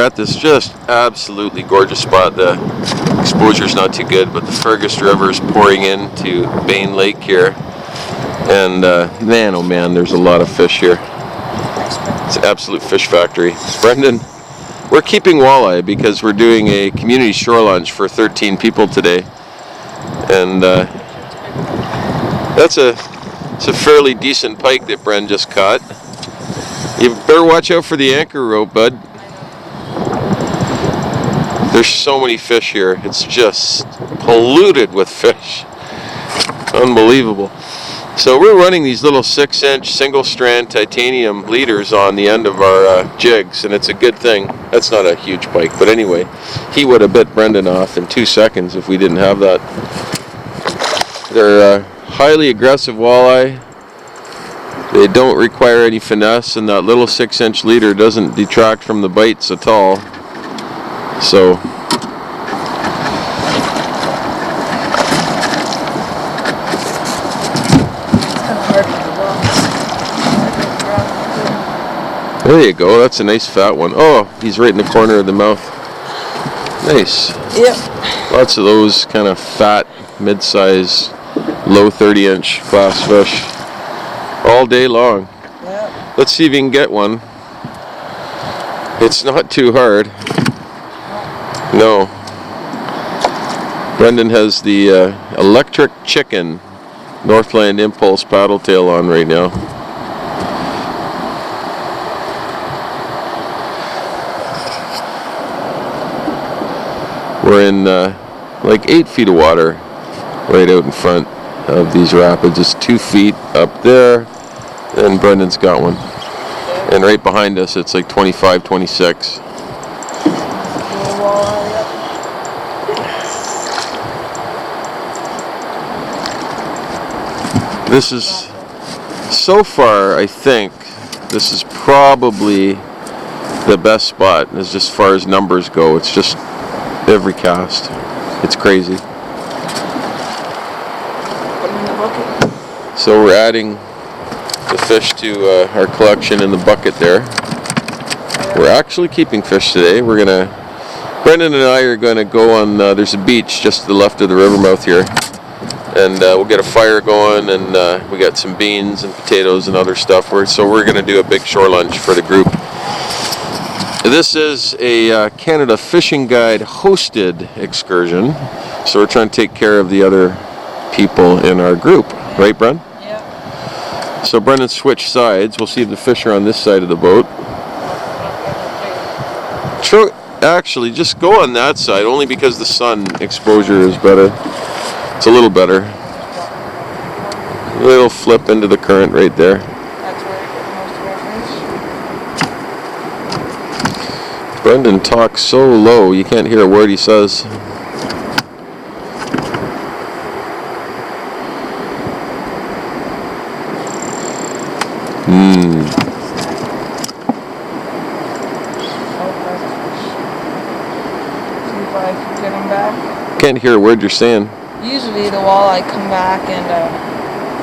at this just absolutely gorgeous spot. The exposure's not too good, but the Fergus River is pouring into Bain Lake here. And man, oh man, there's a lot of fish here. It's an absolute fish factory. Brendan, we're keeping walleye because we're doing a community shore lunch for 13 people today. And it's a fairly decent pike that Bren just caught. You better watch out for the anchor rope, bud. There's so many fish here. It's just polluted with fish. Unbelievable. So we're running these little 6-inch single strand titanium leaders on the end of our jigs, and it's a good thing. That's not a huge pike, but anyway, he would have bit Brendan off in 2 seconds if we didn't have that. They're highly aggressive walleye. They don't require any finesse, and that little 6-inch leader doesn't detract from the bites at all. So there you go, that's a nice fat one. Oh, he's right in the corner of the mouth. Nice. Yep. Lots of those kind of fat, mid-size, low 30-inch class fish all day long. Yep. Let's see if you can get one. It's not too hard. No. Brendan has the electric chicken Northland Impulse paddle tail on right now. We're in like 8 feet of water right out in front of these rapids. It's 2 feet up there, and Brendan's got one. And right behind us it's like 25, 26. This is, so far, I think, this is probably the best spot as far as numbers go. It's just every cast. It's crazy. So we're adding the fish to our collection in the bucket there. We're actually keeping fish today. Brendan and I are gonna go on, there's a beach just to the left of the river mouth here. And we'll get a fire going, and we got some beans and potatoes and other stuff. So we're going to do a big shore lunch for the group. This is a Canada Fishing Guide hosted excursion. So we're trying to take care of the other people in our group. Right, Bren? Yeah. So Brendan switched sides. We'll see if the fish are on this side of the boat. Actually, just go on that side, only because the sun exposure is better. It's a little better. It'll flip into the current right there. That's where we get most of our fish. Brendan talks so low you can't hear a word he says. See if I can get him back. Can't hear a word you're saying. Usually the walleye come back and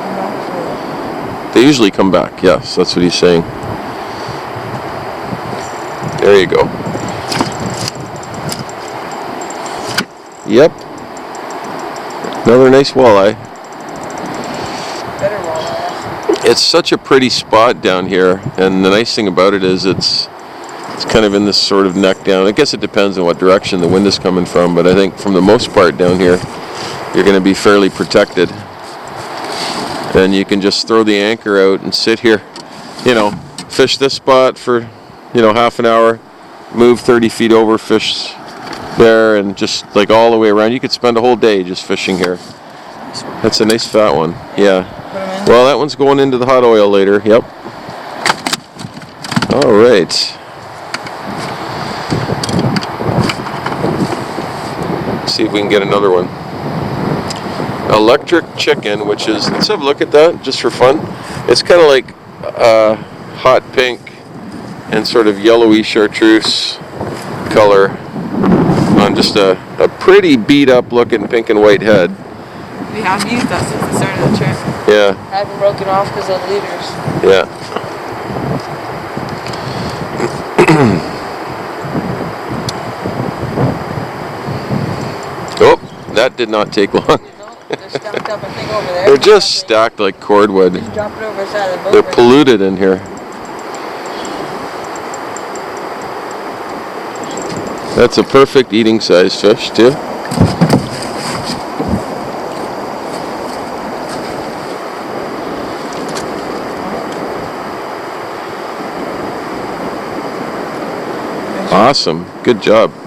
come back for They usually come back, yes, that's what he's saying. There you go. Yep. Another nice walleye. better walleye. It's such a pretty spot down here, and the nice thing about it is it's kind of in this sort of neck down. I guess it depends on what direction the wind is coming from, but I think from the most part down here, you're going to be fairly protected. And you can just throw the anchor out and sit here, fish this spot for, half an hour, move 30 feet over, fish there, and just like all the way around. You could spend a whole day just fishing here. That's a nice fat one. Yeah. Well, that one's going into the hot oil later. Yep. All right. See if we can get another one. Electric chicken, which is, let's have a look at that just for fun. It's kind of like hot pink and sort of yellowy chartreuse color on just a pretty beat up looking pink and white head. We have used that since the start of the trip. Yeah. I haven't broken off because of the leaders. Yeah. did not take long. No, they're stacked up, I think, over there. They're just stacked like cordwood. Just drop it over the side of the boat. They're right polluted in here. That's a perfect eating size fish too. Awesome. Good job.